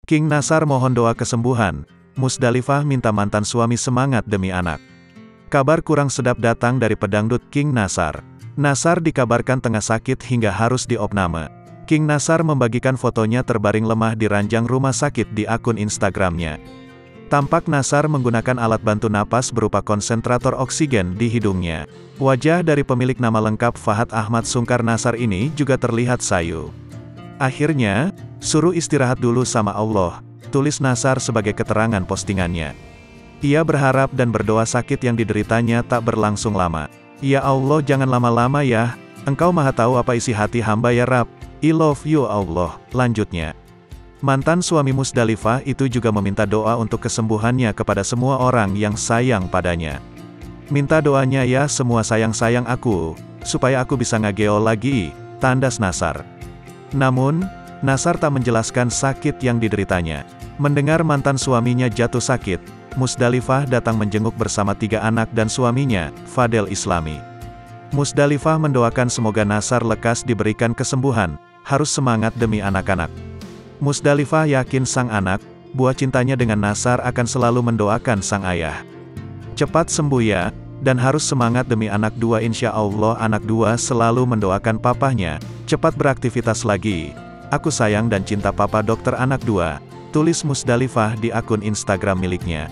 King Nasar mohon doa kesembuhan. Musdalifah minta mantan suami semangat demi anak. Kabar kurang sedap datang dari pedangdut King Nasar. Nasar dikabarkan tengah sakit hingga harus diopname. King Nasar membagikan fotonya terbaring lemah di ranjang rumah sakit di akun Instagramnya. Tampak Nasar menggunakan alat bantu napas berupa konsentrator oksigen di hidungnya. Wajah dari pemilik nama lengkap Fahad Ahmad Sungkar Nasar ini juga terlihat sayu. Akhirnya, suruh istirahat dulu sama Allah, tulis Nasar sebagai keterangan postingannya. Ia berharap dan berdoa sakit yang dideritanya tak berlangsung lama. Ya Allah, jangan lama-lama ya, Engkau maha tahu apa isi hati hamba ya Rab, I love you Allah, lanjutnya. Mantan suami Musdalifah itu juga meminta doa untuk kesembuhannya kepada semua orang yang sayang padanya. Minta doanya ya semua sayang-sayang aku, supaya aku bisa ngageo lagi, tandas Nasar. Namun, Nasar tak menjelaskan sakit yang dideritanya. Mendengar mantan suaminya jatuh sakit, Musdalifah datang menjenguk bersama 3 anak dan suaminya, Fadel Islami. Musdalifah mendoakan semoga Nasar lekas diberikan kesembuhan, harus semangat demi anak-anak. Musdalifah yakin sang anak, buah cintanya dengan Nasar akan selalu mendoakan sang ayah. Cepat sembuh ya, dan harus semangat demi anak 2 insya Allah. Anak 2 selalu mendoakan papahnya, cepat beraktivitas lagi. Aku sayang dan cinta papa dokter anak 2, tulis Musdalifah di akun Instagram miliknya.